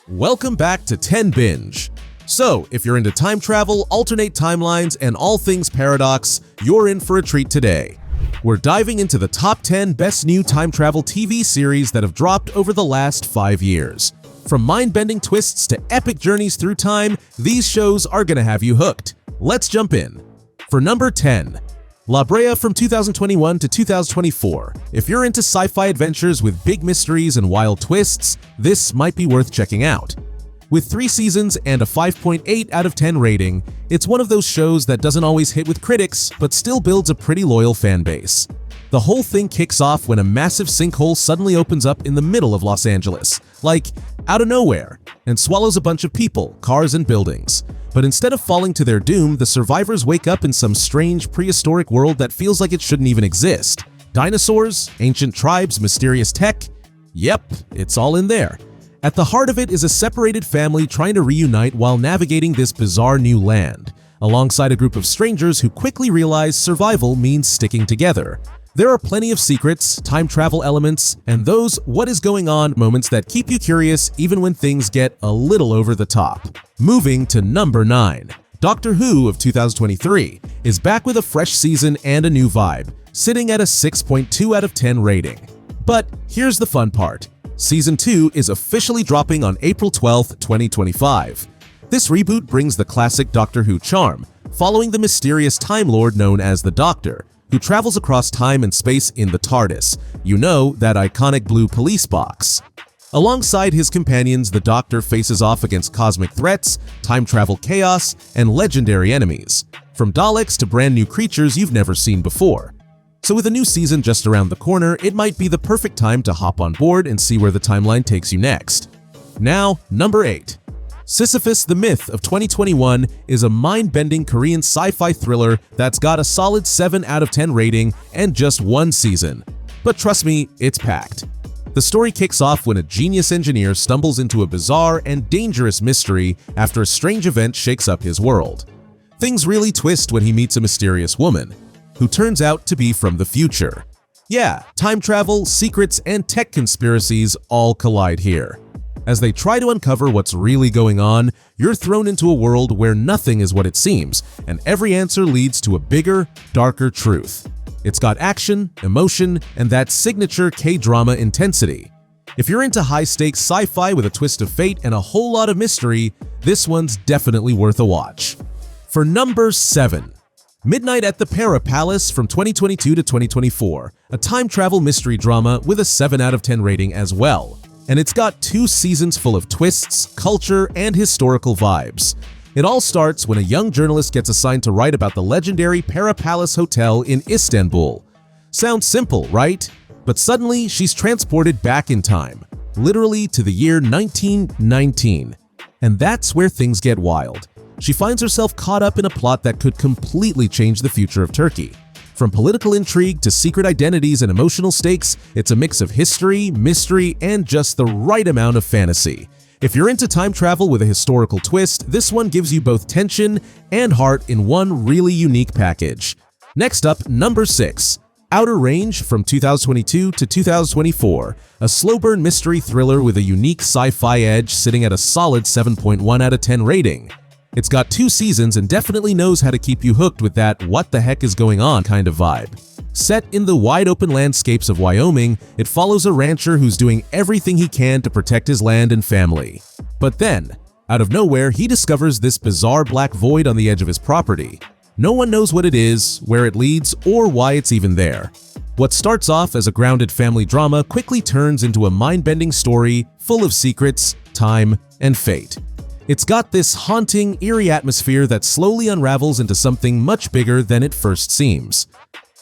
Welcome back to 10Binge. So, if you're into time travel, alternate timelines, and all things paradox, you're in for a treat today. We're diving into the top 10 best new time travel TV series that have dropped over the last 5 years. From mind-bending twists to epic journeys through time, these shows are gonna have you hooked. Let's jump in. For number 10, La Brea from 2021 to 2024. If you're into sci-fi adventures with big mysteries and wild twists, this might be worth checking out. With 3 seasons and a 5.8 out of 10 rating, it's one of those shows that doesn't always hit with critics, but still builds a pretty loyal fan base. The whole thing kicks off when a massive sinkhole suddenly opens up in the middle of Los Angeles, like out of nowhere, and swallows a bunch of people, cars, and buildings. But instead of falling to their doom, the survivors wake up in some strange prehistoric world that feels like it shouldn't even exist. Dinosaurs, ancient tribes, mysterious tech. Yep, it's all in there. At the heart of it is a separated family trying to reunite while navigating this bizarre new land, alongside a group of strangers who quickly realize survival means sticking together. There are plenty of secrets, time travel elements, and those what is going on moments that keep you curious even when things get a little over the top. Moving to number 9. Doctor Who of 2023 is back with a fresh season and a new vibe, sitting at a 6.2 out of 10 rating. But here's the fun part. Season 2 is officially dropping on April 12, 2025. This reboot brings the classic Doctor Who charm, following the mysterious Time Lord known as the Doctor, who travels across time and space in the TARDIS, you know, that iconic blue police box. Alongside his companions, the Doctor faces off against cosmic threats, time travel chaos, and legendary enemies, from Daleks to brand new creatures you've never seen before. So with a new season just around the corner, it might be the perfect time to hop on board and see where the timeline takes you next. Now, number 8. Sisyphus the Myth of 2021 is a mind-bending Korean sci-fi thriller that's got a solid 7 out of 10 rating and just 1 season. But trust me, it's packed. The story kicks off when a genius engineer stumbles into a bizarre and dangerous mystery after a strange event shakes up his world. Things really twist when he meets a mysterious woman, who turns out to be from the future. Yeah, time travel, secrets, and tech conspiracies all collide here. As they try to uncover what's really going on, you're thrown into a world where nothing is what it seems, and every answer leads to a bigger, darker truth. It's got action, emotion, and that signature K-drama intensity. If you're into high-stakes sci-fi with a twist of fate and a whole lot of mystery, this one's definitely worth a watch. For number 7. Midnight at the Para Palace from 2022 to 2024, a time travel mystery drama with a 7 out of 10 rating as well. And it's got 2 seasons full of twists, culture, and historical vibes. It all starts when a young journalist gets assigned to write about the legendary Para Palace Hotel in Istanbul. Sounds simple, right? But suddenly, she's transported back in time, literally to the year 1919. And that's where things get wild. She finds herself caught up in a plot that could completely change the future of Turkey. From political intrigue to secret identities and emotional stakes, it's a mix of history, mystery, and just the right amount of fantasy. If you're into time travel with a historical twist, this one gives you both tension and heart in one really unique package. Next up, number 6. Outer Range from 2022 to 2024, a slow-burn mystery thriller with a unique sci-fi edge sitting at a solid 7.1 out of 10 rating. It's got 2 seasons and definitely knows how to keep you hooked with that what the heck is going on kind of vibe. Set in the wide-open landscapes of Wyoming, it follows a rancher who's doing everything he can to protect his land and family. But then, out of nowhere, he discovers this bizarre black void on the edge of his property. No one knows what it is, where it leads, or why it's even there. What starts off as a grounded family drama quickly turns into a mind-bending story full of secrets, time, and fate. It's got this haunting, eerie atmosphere that slowly unravels into something much bigger than it first seems.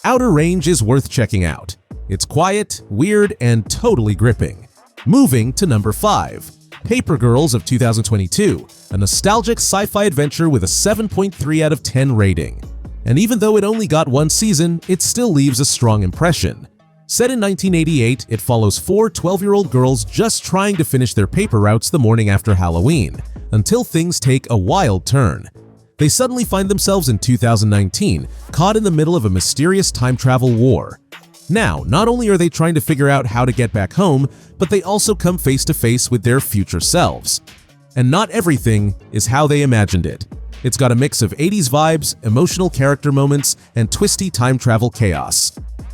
Outer Range is worth checking out. It's quiet, weird, and totally gripping. Moving to number 5. Paper Girls of 2022, a nostalgic sci-fi adventure with a 7.3 out of 10 rating. And even though it only got 1 season, it still leaves a strong impression. Set in 1988, it follows 4 12-year-old girls just trying to finish their paper routes the morning after Halloween, until things take a wild turn. They suddenly find themselves in 2019, caught in the middle of a mysterious time travel war. Now, not only are they trying to figure out how to get back home, but they also come face to face with their future selves. And not everything is how they imagined it. It's got a mix of 80s vibes, emotional character moments, and twisty time travel chaos.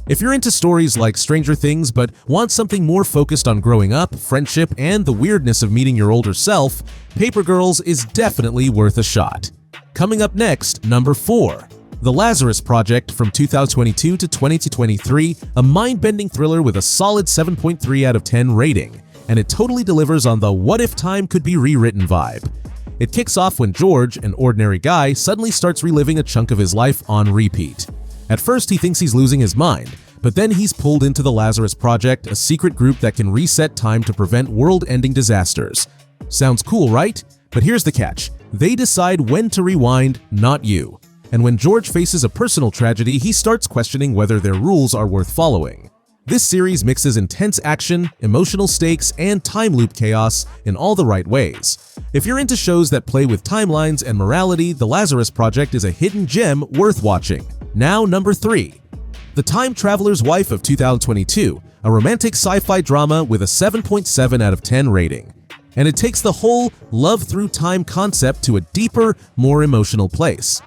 If you're into stories like Stranger Things but want something more focused on growing up, friendship, and the weirdness of meeting your older self, Paper Girls is definitely worth a shot. Coming up next, number 4. The Lazarus Project from 2022 to 2023, a mind-bending thriller with a solid 7.3 out of 10 rating, and it totally delivers on the what if time could be rewritten vibe. It kicks off when George, an ordinary guy, suddenly starts reliving a chunk of his life on repeat. At first, he thinks he's losing his mind, but then he's pulled into the Lazarus Project, a secret group that can reset time to prevent world-ending disasters. Sounds cool, right? But here's the catch. They decide when to rewind, not you. And when George faces a personal tragedy, he starts questioning whether their rules are worth following. This series mixes intense action, emotional stakes, and time loop chaos in all the right ways. If you're into shows that play with timelines and morality, The Lazarus Project is a hidden gem worth watching. Now, number 3. The Time Traveler's Wife of 2022, a romantic sci-fi drama with a 7.7 out of 10 rating. And it takes the whole love through time concept to a deeper, more emotional place.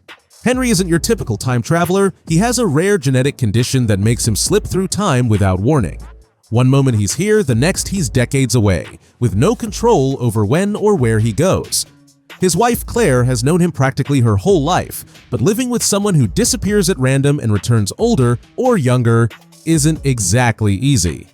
Henry isn't your typical time traveler. He has a rare genetic condition that makes him slip through time without warning. One moment he's here, the next he's decades away, with no control over when or where he goes. His wife Claire has known him practically her whole life, but living with someone who disappears at random and returns older or younger isn't exactly easy.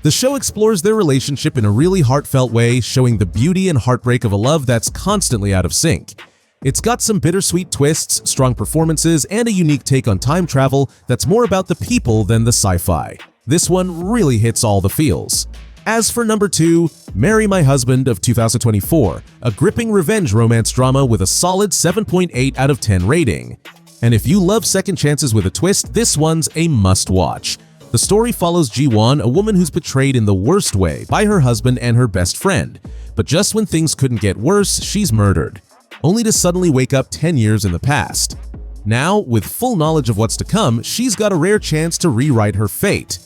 The show explores their relationship in a really heartfelt way, showing the beauty and heartbreak of a love that's constantly out of sync. It's got some bittersweet twists, strong performances, and a unique take on time travel that's more about the people than the sci-fi. This one really hits all the feels. As for number 2, Marry My Husband of 2024, a gripping revenge romance drama with a solid 7.8 out of 10 rating. And if you love second chances with a twist, this one's a must-watch. The story follows Ji-won, a woman who's betrayed in the worst way by her husband and her best friend. But just when things couldn't get worse, she's murdered, only to suddenly wake up 10 years in the past. Now, with full knowledge of what's to come, she's got a rare chance to rewrite her fate.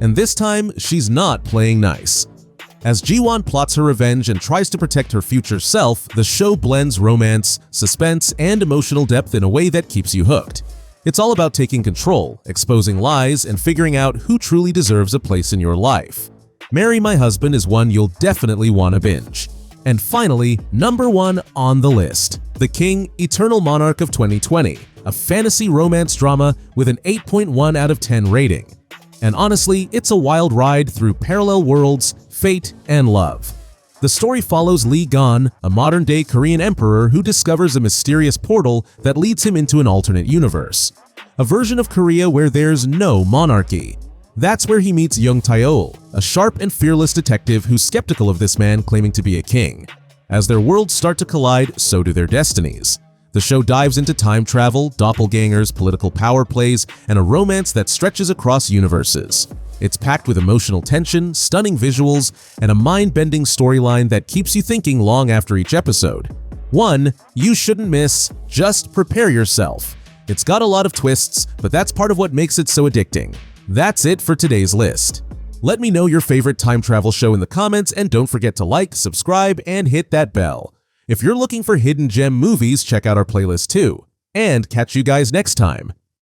And this time, she's not playing nice. As Ji-won plots her revenge and tries to protect her future self, the show blends romance, suspense, and emotional depth in a way that keeps you hooked. It's all about taking control, exposing lies, and figuring out who truly deserves a place in your life. Marry My Husband is one you'll definitely want to binge. And finally, number 1 on the list, The King, Eternal Monarch of 2020, a fantasy romance drama with an 8.1 out of 10 rating. And honestly, it's a wild ride through parallel worlds, fate, and love. The story follows Lee Gon, a modern-day Korean emperor who discovers a mysterious portal that leads him into an alternate universe, a version of Korea where there's no monarchy. That's where he meets Young Taeol, a sharp and fearless detective who's skeptical of this man claiming to be a king. As their worlds start to collide, so do their destinies. The show dives into time travel, doppelgangers, political power plays, and a romance that stretches across universes. It's packed with emotional tension, stunning visuals, and a mind-bending storyline that keeps you thinking long after each episode. One you shouldn't miss. Just prepare yourself. It's got a lot of twists, but that's part of what makes it so addicting. That's it for today's list. Let me know your favorite time travel show in the comments, and don't forget to like, subscribe, and hit that bell. If you're looking for hidden gem movies, check out our playlist too. And catch you guys next time.